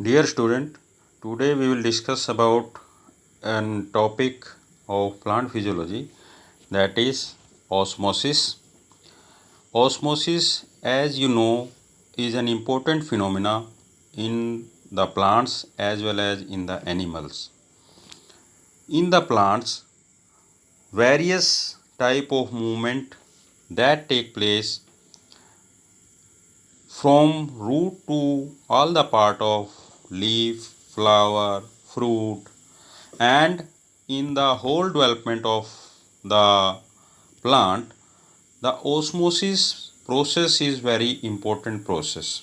Dear student, today we will discuss about an topic of plant physiology, that is osmosis. Osmosis, as you know, is an important phenomena in the plants as well as in the animals. In the plants, various type of movement that take place from root to all the part of leaf, flower, fruit, and in the whole development of the plant, the osmosis process is very important process.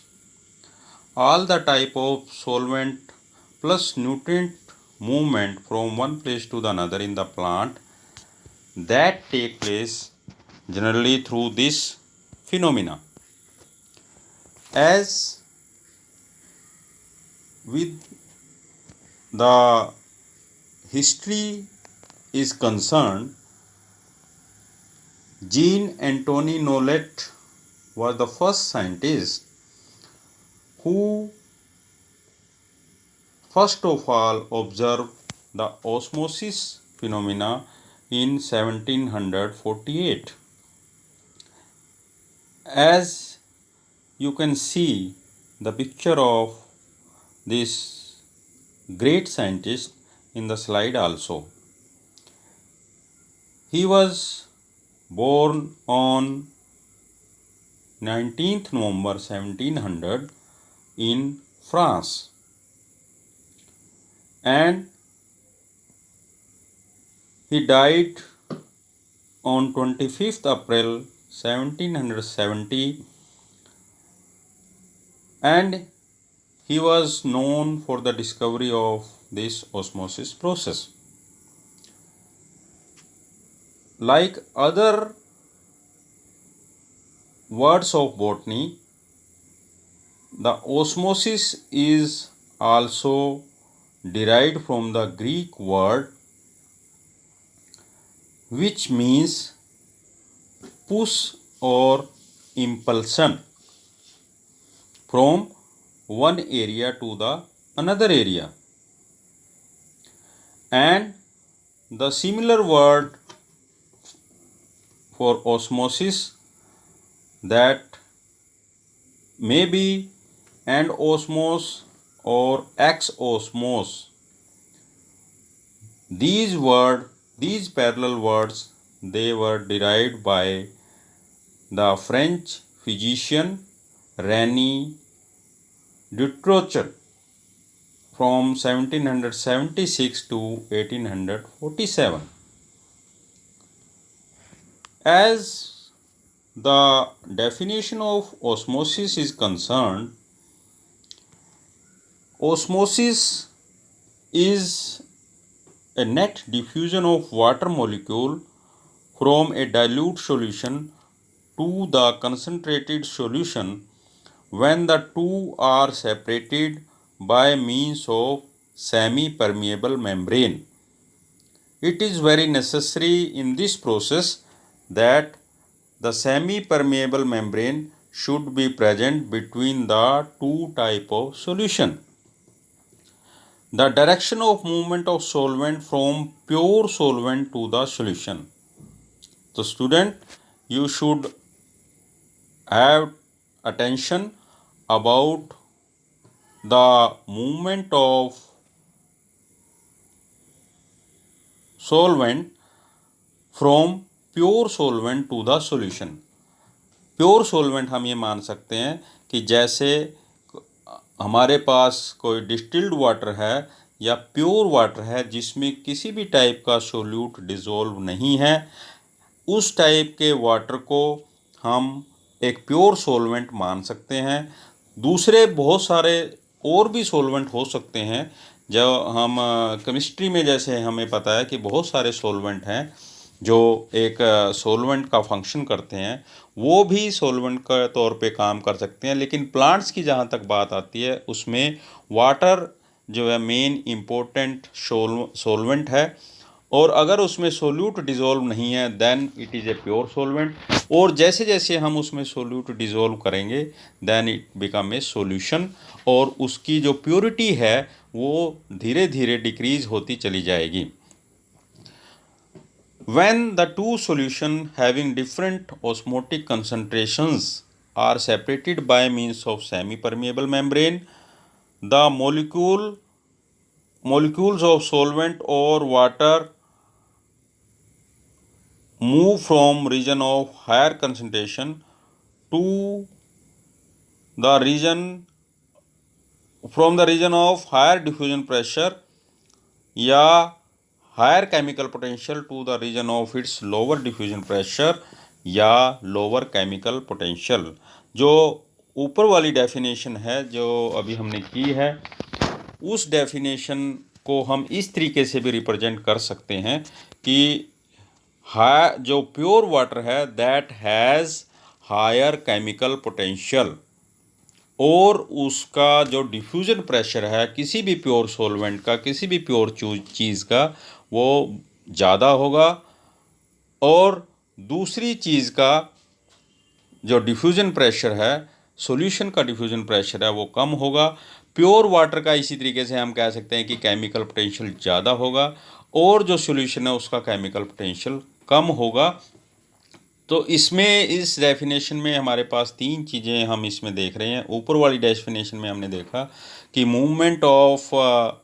All the type of solvent plus nutrient movement from one place to the another in the plant that take place generally through this phenomena. As with the history is concerned, Jean-Antoine Nollet was the first scientist who first of all observed the osmosis phenomena in 1748. As you can see the picture of this great scientist in the slide also. He was born on 19th November 1700 in France, and he died on 25th April 1770, and he was known for the discovery of this osmosis process. Like other words of botany, the osmosis is also derived from the Greek word which means push or impulsion from one area to the another area, and the similar word for osmosis that may be endosmos or exosmos. These parallel words, they were derived by the French physician René Dutrochet from 1776 to 1847. As the definition of osmosis is concerned, osmosis is a net diffusion of water molecule from a dilute solution to the concentrated solution when the two are separated by means of semi-permeable membrane. It is very necessary in this process that the semi-permeable membrane should be present between the two type of solution. The direction of movement of solvent from pure solvent to the solution. So student, you should have attention about the movement of solvent from pure solvent to the solution. प्योर solvent हम ये मान सकते हैं कि जैसे हमारे पास कोई डिस्टिल्ड वाटर है या प्योर वाटर है जिसमें किसी भी टाइप का सोल्यूट डिज़ोल्व नहीं है, उस टाइप के वाटर को हम एक प्योर सोलवेंट मान सकते हैं. दूसरे बहुत सारे और भी सोलवेंट हो सकते हैं. जो हम केमिस्ट्री में जैसे हमें पता है कि बहुत सारे सोलवेंट हैं जो एक सोलवेंट का फंक्शन करते हैं, वो भी सोलवेंट का तौर पे काम कर सकते हैं. लेकिन प्लांट्स की जहाँ तक बात आती है उसमें वाटर जो है मेन इम्पोर्टेंट सोलवेंट है, और अगर उसमें सोल्यूट डिज़ोल्व नहीं है then it is a pure solvent, और जैसे जैसे हम उसमें सोल्यूट डिज़ोल्व करेंगे then it become a solution. और उसकी जो प्योरिटी है वो धीरे धीरे डिक्रीज होती चली जाएगी। When the two solutions having different osmotic concentrations are separated by means of semi-permeable membrane, the molecules of solvent or water move from region of higher concentration to the region of higher diffusion pressure या higher chemical potential to the region of its lower diffusion pressure या lower chemical potential. जो ऊपर वाली definition है जो अभी हमने की है, उस डेफिनेशन को हम इस तरीके से भी रिप्रेजेंट कर सकते हैं कि जो प्योर वाटर है that has higher chemical potential, और उसका जो डिफ्यूजन प्रेशर है किसी भी प्योर सॉल्वेंट का, किसी भी प्योर चीज़ का, वो ज़्यादा होगा, और दूसरी चीज़ का जो डिफ्यूजन प्रेशर है, सॉल्यूशन का डिफ्यूजन प्रेशर है, वो कम होगा। प्योर वाटर का इसी तरीके से हम कह सकते हैं कि केमिकल पोटेंशियल ज़्यादा होगा और जो सॉल्यूशन है उसका केमिकल पोटेंशियल कम होगा। तो इसमें इस डेफिनेशन में हमारे पास तीन चीज़ें हम इसमें देख रहे हैं। ऊपर वाली डेफिनेशन में हमने देखा कि movement of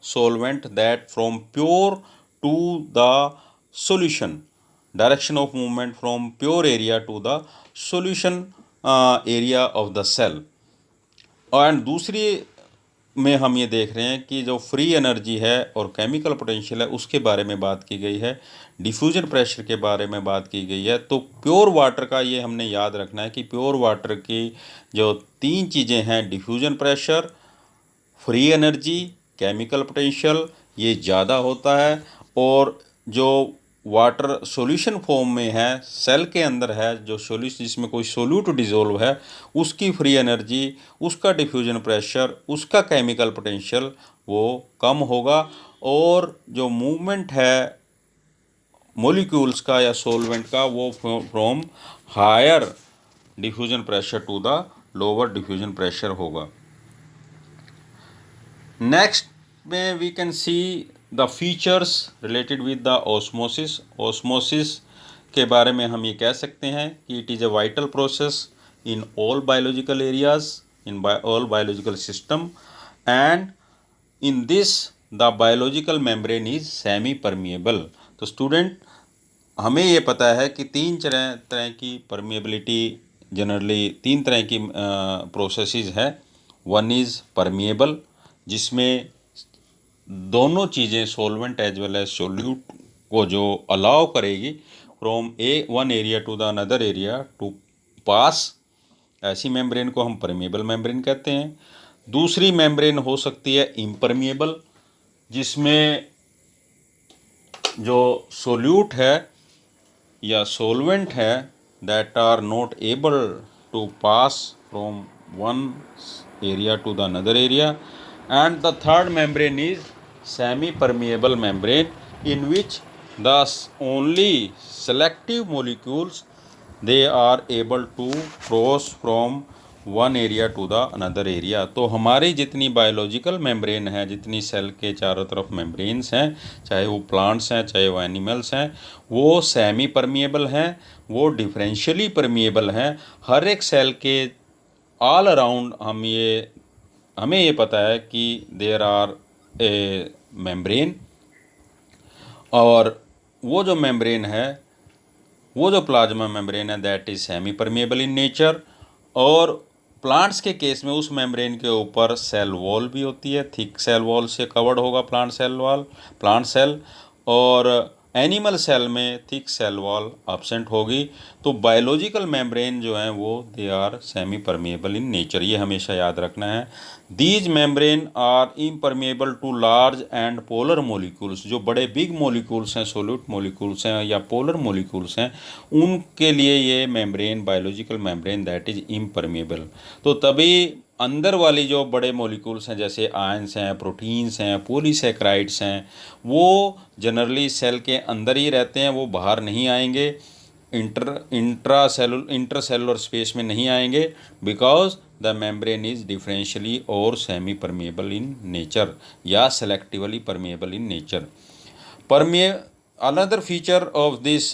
solvent that from pure to the solution, direction of movement from pure area to the solution area of the cell. And दूसरी में हम ये देख रहे हैं कि जो फ्री एनर्जी है और केमिकल पोटेंशियल है उसके बारे में बात की गई है, डिफ्यूजन प्रेशर के बारे में बात की गई है। तो प्योर वाटर का ये हमने याद रखना है कि प्योर वाटर की जो तीन चीज़ें हैं, diffusion pressure, free energy, chemical potential, ये ज़्यादा होता है। और जो वाटर सॉल्यूशन फॉर्म में है, सेल के अंदर है, जो सॉल्यूशन जिसमें कोई सोल्यूट डिज़ोल्व है, उसकी फ्री एनर्जी, उसका डिफ्यूजन प्रेशर, उसका केमिकल पोटेंशियल वो कम होगा। और जो मूवमेंट है मॉलिक्यूल्स का या सॉल्वेंट का वो from higher diffusion pressure to the lower diffusion pressure होगा। नेक्स्ट में we can see the features related with the osmosis. Osmosis के बारे में हम ये कह सकते हैं कि it is a vital process in all biological areas, in all biological system, and in this the biological membrane is semi permeable. तो स्टूडेंट, हमें ये पता है कि तीन तरह की परमिएबिलिटी, जनरली तीन तरह की प्रोसेसेस है। वन इज़ परमिएबल, जिसमें दोनों चीज़ें solvent as well as solute को जो अलाउ करेगी from one area to the another area to pass, ऐसी मेम्ब्रेन को हम परमिएबल मेम्ब्रेन कहते हैं। दूसरी मेम्ब्रेन हो सकती है इम्परमिएबल, जिसमें जो सोल्यूट है या सॉल्वेंट है that are not able to pass from one area to the another area. And the third membrane is semi-permeable membrane, in which thus only selective molecules they are able to cross from one area to the another area। तो हमारी जितनी biological membrane है, जितनी cell के चारों तरफ membranes हैं, चाहे वो प्लांट्स हैं चाहे वो एनिमल्स हैं, वो सेमी परमिएबल हैं, वो डिफरेंशियली परमिएबल हैं। हर एक सेल के ऑल अराउंड हमें ये पता है कि देयर आर ए मेम्ब्रेन, और वो जो मेम्ब्रेन है, वो जो प्लाज्मा मेम्ब्रेन है that is semi permeable in nature. और प्लांट्स के केस में उस मेम्ब्रेन के ऊपर सेल वॉल भी होती है, थिक सेल वॉल से कवर्ड होगा प्लांट सेल, और एनिमल सेल में थिक सेल वॉल एब्सेंट होगी। तो बायोलॉजिकल मेम्ब्रेन जो हैं वो they are semi permeable in nature, ये हमेशा याद रखना है। These membrane are impermeable to large and polar molecules. जो बड़े बिग मोलिक्यूल्स हैं, सोल्यूट मोलिक्यूल्स हैं या पोलर मोलिक्यूल्स हैं, उनके लिए ये membrane biological membrane that is impermeable. तो तभी अंदर वाली जो बड़े मोलिक्यूल्स हैं जैसे आयंस हैं, प्रोटीन्स हैं, पॉलीसैकेराइड्स हैं, वो जनरली सेल के अंदर ही रहते हैं, वो बाहर नहीं आएंगे, इंटरसेलुलर स्पेस में नहीं आएंगे, because the membrane is differentially और सेमी परमेबल इन नेचर या selectively permeable in nature. Another feature of this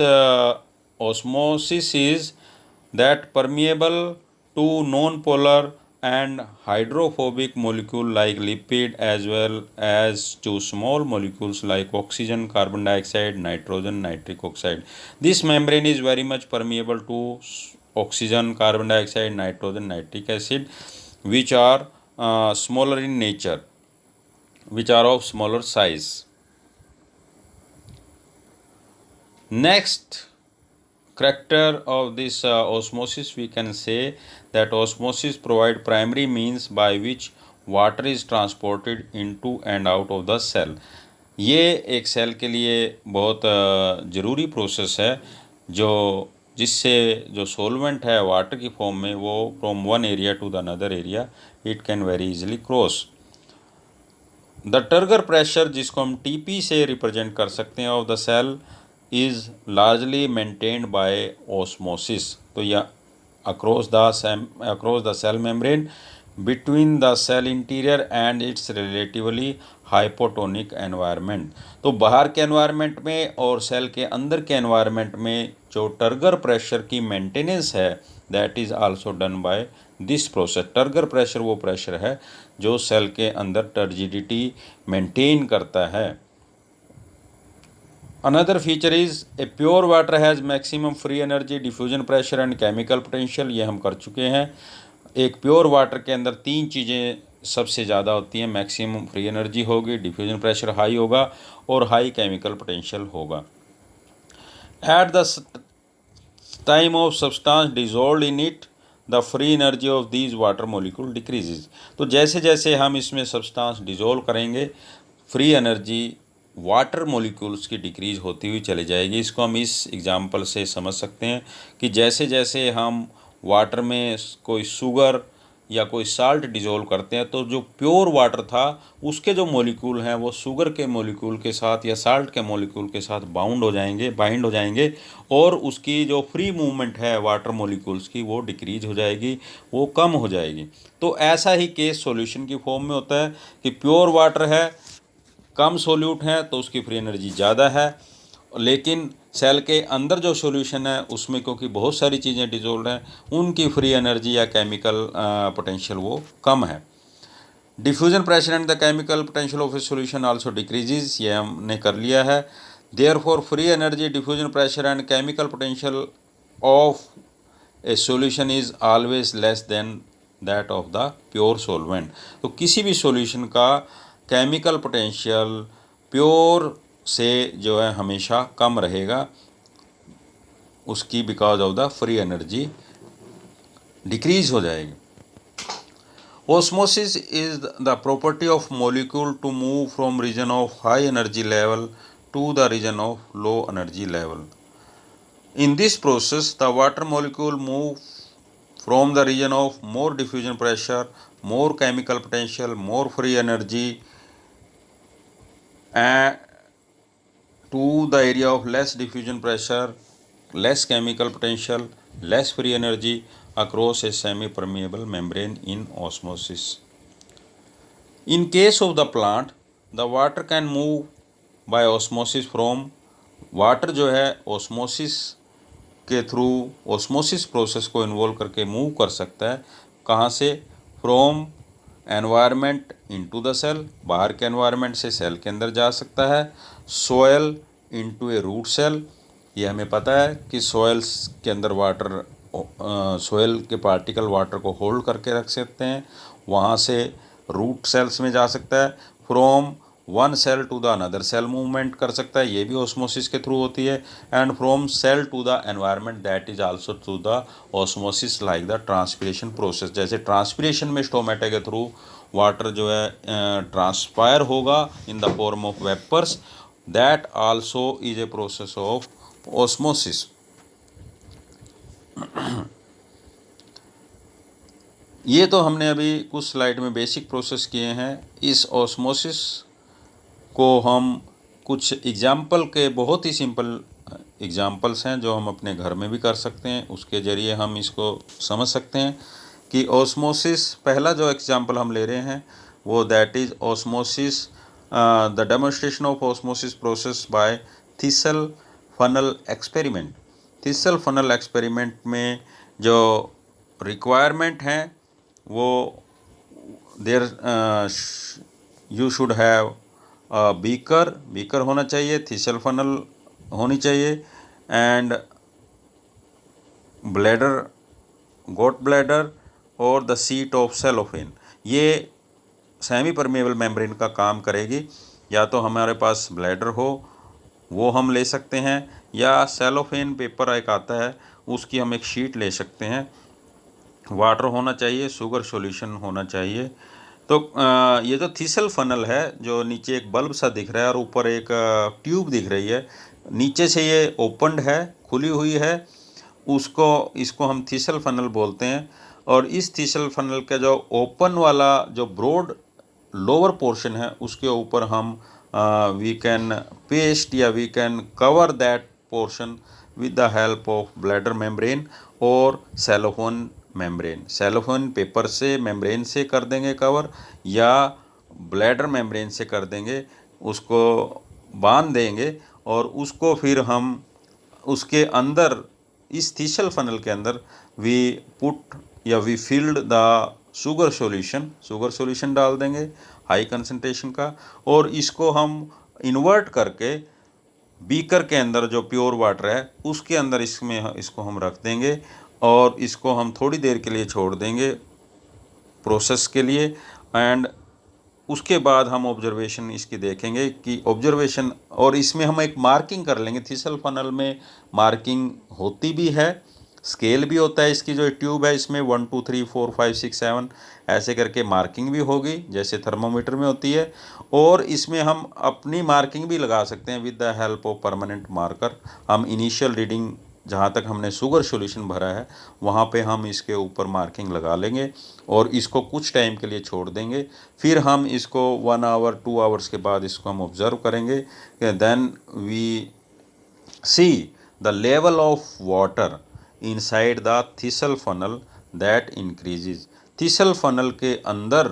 osmosis is that permeable to non-polar and hydrophobic molecule like lipid as well as to small molecules like oxygen, carbon dioxide, nitrogen, nitric oxide. This membrane is very much permeable to oxygen, carbon dioxide, nitrogen, nitric acid, which are smaller in nature, which are of smaller size. Next character of this osmosis, we can say that osmosis provide primary means by which water is transported into and out of the cell. ये एक cell के लिए बहुत ज़रूरी process है जो जिससे जो सोलवेंट है वाटर की फॉर्म में वो from one area to the another area it can very easily cross. The turgor pressure जिसको हम टीपी से रिप्रेजेंट कर सकते हैं of the cell is largely maintained by osmosis. तो यह across the cell membrane between the cell interior and its relatively hypotonic environment. तो बाहर के एनवायरनमेंट में और सेल के अंदर के एनवायरनमेंट में जो टर्गर प्रेशर की मेंटेनेंस है that is also done by this process. Turgor pressure वो प्रेशर है जो सेल के अंदर टर्जिडिटी मेंटेन करता है। Another feature is a pure water has maximum free energy, diffusion pressure and chemical potential। ये हम कर चुके हैं। एक प्योर वाटर के अंदर तीन चीज़ें सबसे ज़्यादा होती हैं, मैक्सिमम फ्री एनर्जी होगी, डिफ्यूजन प्रेशर हाई होगा और हाई केमिकल पोटेंशियल होगा। At the time of substance dissolve in it the free energy of these water molecule decreases. तो जैसे जैसे हम इसमें सब्सटेंस डिजोल्व करेंगे फ्री एनर्जी वाटर मॉलिक्यूल्स की डिक्रीज होती हुई चली जाएगी। इसको हम इस एग्जांपल से समझ सकते हैं कि जैसे जैसे हम वाटर में कोई शुगर या कोई साल्ट डिज़ोल्व करते हैं तो जो प्योर वाटर था उसके जो मॉलिक्यूल हैं वो शुगर के मॉलिक्यूल के साथ या साल्ट के मॉलिक्यूल के साथ बाइंड हो जाएंगे और उसकी जो फ्री मूवमेंट है वाटर मॉलिक्यूल्स की वो डिक्रीज हो जाएगी, वो कम हो जाएगी। तो ऐसा ही केस सॉल्यूशन की फॉर्म में होता है कि प्योर वाटर है, कम सोल्यूट है तो उसकी फ्री एनर्जी ज़्यादा है, लेकिन सेल के अंदर जो सॉल्यूशन है उसमें क्योंकि बहुत सारी चीज़ें डिजोल्व हैं उनकी फ्री एनर्जी या केमिकल पोटेंशियल वो कम है। Diffusion pressure and the chemical potential of a solution also decreases, ये हमने कर लिया है। Therefore free energy, diffusion pressure and chemical potential of a solution is always less than that of the pure solvent. तो किसी भी solution का chemical potential pure से जो है हमेशा कम रहेगा उसकी, because of the free energy decrease हो जाएगी। Osmosis is the property of molecule to move from region of high energy level to the region of low energy level. In this process the water molecule move from the region of more diffusion pressure, more chemical potential, more free energy to the area of less diffusion pressure, less chemical potential, less free energy across a semi-permeable membrane in osmosis. In case of the plant, the water can move by osmosis from water जो है osmosis के through osmosis process को involve करके move कर सकता है। कहाँ से? From environment into the cell, बाहर के एनवायरनमेंट से सेल के अंदर जा सकता है। सोयल इनटू ए रूट सेल, ये हमें पता है कि सोयल्स के अंदर वाटर सोयल के पार्टिकल वाटर को होल्ड करके रख सकते हैं, वहाँ से रूट सेल्स में जा सकता है। From one cell to the another cell movement कर सकता है, ये भी ऑस्मोसिस के थ्रू होती है। And from cell to the environment that is also through the osmosis like the transpiration process. जैसे ट्रांसपिरेशन में स्टोमेटा के थ्रू वाटर जो है ट्रांसपायर होगा in the form of vapours, that also is a process of osmosis. ये तो हमने अभी कुछ स्लाइड में बेसिक प्रोसेस किए हैं। इस ऑस्मोसिस को हम कुछ एग्जाम्पल के बहुत ही सिंपल एग्जाम्पल्स हैं जो हम अपने घर में भी कर सकते हैं, उसके ज़रिए हम इसको समझ सकते हैं कि ऑस्मोसिस, पहला जो एग्जांपल हम ले रहे हैं वो that is osmosis, the demonstration of osmosis process by thistle funnel experiment. Thistle funnel experiment में जो रिक्वायरमेंट हैं वो there you should have beaker होना चाहिए, थिसल फनल होनी चाहिए, एंड ब्लैडर, गोट ब्लैडर और द सीट ऑफ सेलोफेन। ये सेमी परमेबल मेम्ब्रेन का काम करेगी। या तो हमारे पास ब्लैडर हो वो हम ले सकते हैं, या सेलोफेन पेपर एक आता है उसकी हम एक शीट ले सकते हैं। वाटर होना चाहिए, शुगर सॉल्यूशन होना चाहिए। तो ये जो थिसल फनल है, जो नीचे एक बल्ब सा दिख रहा है और ऊपर एक ट्यूब दिख रही है, नीचे से ये ओपनड है, खुली हुई है, इसको हम थिसल फनल बोलते हैं। और इस थिसल फनल का जो ओपन वाला जो ब्रॉड लोअर पोर्शन है उसके ऊपर हम वी कैन पेस्ट या we can cover that portion with the help of bladder membrane और सेलोफोन मेम्ब्रेन। सेलोफोन पेपर से मेम्ब्रेन से कर देंगे कवर, या ब्लैडर मेम्ब्रेन से कर देंगे, उसको बांध देंगे और उसको फिर हम उसके अंदर इस थिसल फनल के अंदर वी पुट या we filled the sugar solution डाल देंगे हाई कंसंट्रेशन का, और इसको हम इन्वर्ट करके बीकर के अंदर जो प्योर वाटर है उसके अंदर इसको हम रख देंगे और इसको हम थोड़ी देर के लिए छोड़ देंगे प्रोसेस के लिए। एंड उसके बाद हम ऑब्जर्वेशन इसकी देखेंगे कि ऑब्जर्वेशन, और इसमें हम एक मार्किंग कर लेंगे। थिसल फनल में मार्किंग होती भी है, स्केल भी होता है। इसकी जो ट्यूब है इसमें 1 2 3 4 5 6 7 ऐसे करके मार्किंग भी होगी जैसे थर्मोमीटर में होती है, और इसमें हम अपनी मार्किंग भी लगा सकते हैं with the help of permanent marker. हम इनिशियल रीडिंग जहाँ तक हमने शुगर सॉल्यूशन भरा है वहाँ पे हम इसके ऊपर मार्किंग लगा लेंगे और इसको कुछ टाइम के लिए छोड़ देंगे। फिर हम इसको 1 आवर 2 आवर्स के बाद इसको हम ऑब्ज़र्व करेंगे। Then we see the level of water inside the thistle funnel that increases. Thistle funnel के अंदर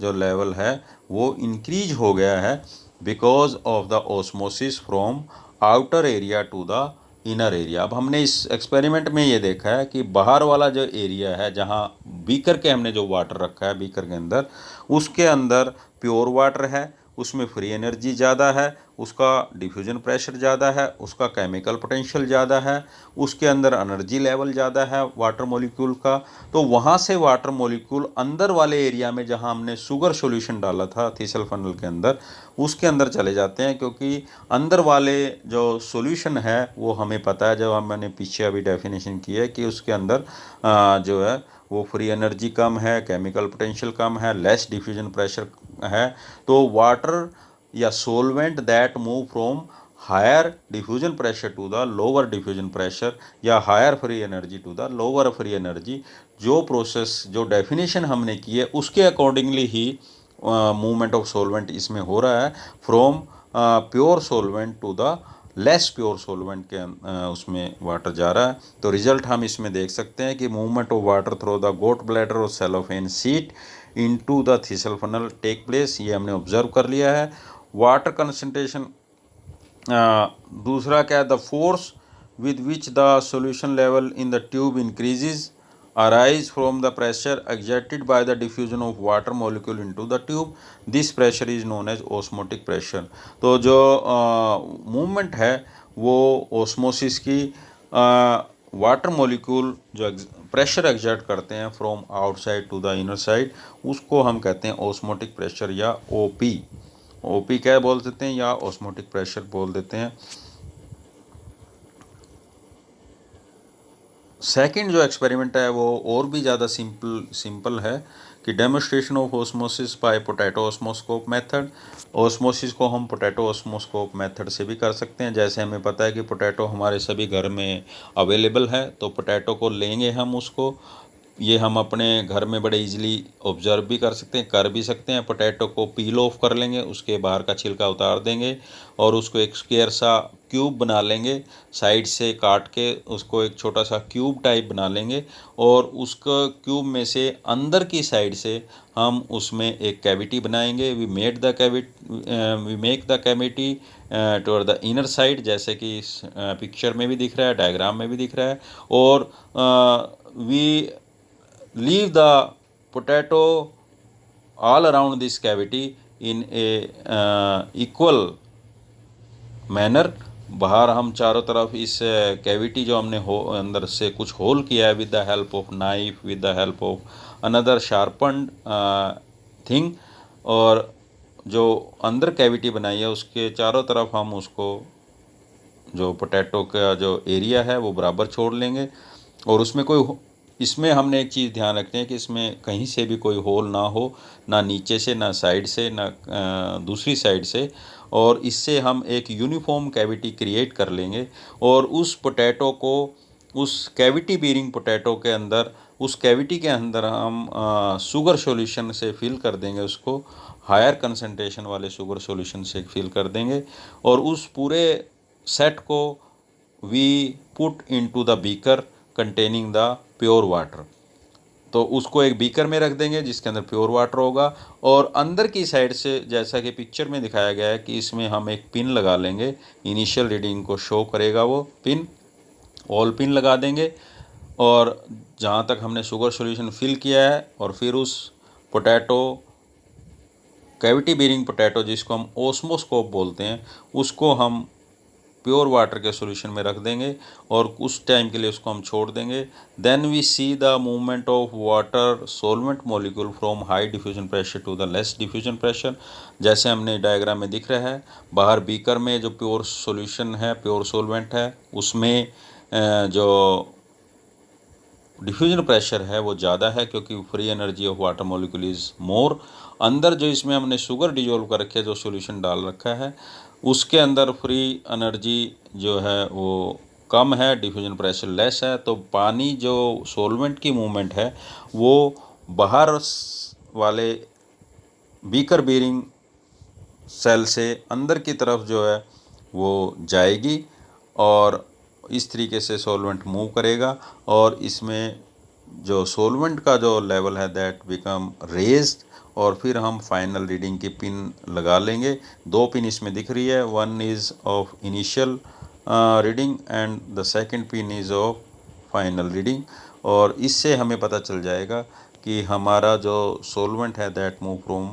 जो लेवल है वो इंक्रीज हो गया है because of the osmosis from outer area to the inner area. अब हमने इस एक्सपेरिमेंट में ये देखा है कि बाहर वाला जो एरिया है जहाँ बीकर के हमने जो वाटर रखा है बीकर के अंदर, उसके अंदर प्योर वाटर है, उसमें फ्री एनर्जी ज़्यादा है, उसका डिफ्यूजन प्रेशर ज़्यादा है, उसका केमिकल पोटेंशियल ज़्यादा है, उसके अंदर एनर्जी लेवल ज़्यादा है वाटर मॉलिक्यूल का। तो वहाँ से वाटर मॉलिक्यूल अंदर वाले एरिया में जहाँ हमने शुगर सॉल्यूशन डाला था थिसल फनल के अंदर, उसके अंदर चले जाते हैं, क्योंकि अंदर वाले जो सॉल्यूशन है वो हमें पता है, जब मैंने पीछे अभी डेफिनेशन की है कि उसके अंदर जो है वो फ्री एनर्जी कम है, केमिकल पोटेंशियल कम है, लेस डिफ्यूजन प्रेशर है। तो वाटर या solvent that move from higher diffusion pressure to the lower diffusion pressure या higher free energy to the lower free energy, जो प्रोसेस जो डेफिनेशन हमने की है उसके अकॉर्डिंगली ही मूवमेंट ऑफ सोलवेंट इसमें हो रहा है, from pure solvent to the less pure solvent के उसमें वाटर जा रहा है। तो रिजल्ट हम इसमें देख सकते हैं कि movement of water through the goat bladder और cellophane sheet into the thistle funnel take place, ये हमने ऑब्जर्व कर लिया है। वाटर कंसंट्रेशन, दूसरा क्या है, the force with which the solution level in the tube increases arise from the pressure exerted by the diffusion of water molecule into the tube. This pressure is known as osmotic pressure. तो जो movement है वो osmosis की water molecule जो pressure exert करते हैं from outside to the inner side, उसको हम कहते हैं ऑस्मोटिक प्रेशर या ओपी क्या बोल देते हैं या ऑस्मोटिक प्रेशर बोल देते हैं। सेकंड जो एक्सपेरिमेंट है वो और भी ज़्यादा सिंपल है कि demonstration of osmosis by potato osmoscope method. Osmosis को हम पोटैटो ऑस्मोस्कोप मेथड से भी कर सकते हैं। जैसे हमें पता है कि पोटैटो हमारे सभी घर में अवेलेबल है, तो पोटैटो को लेंगे हम, उसको ये हम अपने घर में बड़े इजीली ऑब्जर्व भी कर भी सकते हैं। पोटैटो को पील ऑफ कर लेंगे, उसके बाहर का छिलका उतार देंगे और उसको एक स्क्वायर सा क्यूब बना लेंगे, साइड से काट के उसको एक छोटा सा क्यूब टाइप बना लेंगे और उसका क्यूब में से अंदर की साइड से हम उसमें एक कैविटी बनाएंगे। We make the cavity toward the inner side, जैसे कि इस पिक्चर में भी दिख रहा है, डायग्राम में भी दिख रहा है। और we leave the potato all around this cavity in a equal manner। बाहर हम चारों तरफ इस कैविटी जो हमने अंदर से कुछ होल किया है, with the help of knife, with the help of another sharpened thing, और जो अंदर कैविटी बनाई है उसके चारों तरफ हम उसको जो पोटैटो का जो एरिया है वो बराबर छोड़ लेंगे। और इसमें हमने एक चीज़ ध्यान रखनी है कि इसमें कहीं से भी कोई होल ना हो, ना नीचे से, ना साइड से, ना दूसरी साइड से। और इससे हम एक यूनिफॉर्म कैविटी क्रिएट कर लेंगे और उस पोटैटो को उस कैविटी बीरिंग पोटैटो के अंदर, उस कैविटी के अंदर हम शुगर सॉल्यूशन से फिल कर देंगे, उसको हायर कंसंट्रेशन वाले शुगर सॉल्यूशन से फिल कर देंगे। और उस पूरे सेट को we put into the beaker containing the pure water. तो उसको एक बीकर में रख देंगे जिसके अंदर प्योर वाटर होगा और अंदर की साइड से, जैसा कि पिक्चर में दिखाया गया है, कि इसमें हम एक पिन लगा लेंगे। इनिशियल रीडिंग को शो करेगा वो पिन, ऑल पिन लगा देंगे और जहाँ तक हमने शुगर सॉल्यूशन फिल किया है, और फिर उस पोटैटो कैविटी बीरिंग पोटैटो जिसको हम ओस्मोस्कोप बोलते हैं, उसको हम प्योर वाटर के सॉल्यूशन में रख देंगे और कुछ टाइम के लिए उसको हम छोड़ देंगे। Then we see the movement of water solvent molecule from high diffusion pressure to the less diffusion pressure, जैसे हमने डायग्राम में दिख रहा है। बाहर बीकर में जो प्योर सॉल्यूशन है, प्योर सॉल्वेंट है, उसमें जो डिफ्यूजन प्रेशर है वो ज़्यादा है क्योंकि free energy of water molecule is more. अंदर जो इसमें हमने शुगर डिजोल्व कर रखे, जो सॉल्यूशन डाल रखा है, उसके अंदर फ्री एनर्जी जो है वो कम है, डिफ्यूजन प्रेशर लेस है। तो पानी जो सॉल्वेंट की मूवमेंट है वो बाहर वाले बीकर बीरिंग सेल से अंदर की तरफ जो है वो जाएगी और इस तरीके से सॉल्वेंट मूव करेगा और इसमें जो सॉल्वेंट का जो लेवल है दैट बिकम रेज्ड। और फिर हम फाइनल रीडिंग की पिन लगा लेंगे। 2 पिन इसमें दिख रही है, one is of initial reading and the second pin is of final reading. और इससे हमें पता चल जाएगा कि हमारा जो सॉल्वेंट है that move from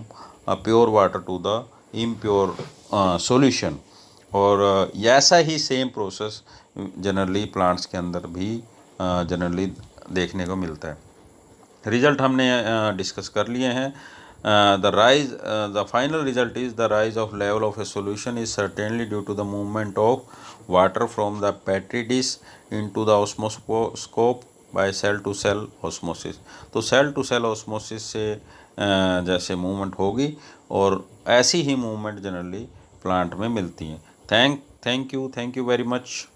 pure water to the impure solution. और ऐसा ही सेम प्रोसेस जनरली प्लांट्स के अंदर भी जनरली देखने को मिलता है। रिजल्ट हमने डिस्कस कर लिए हैं। The final result is the rise of level of a solution is certainly due to the movement of water from the petri dish into the osmoscope by cell to cell osmosis. तो cell to cell osmosis से जैसे movement होगी और ऐसी ही movement generally plant में मिलती हैं। Thank you very much.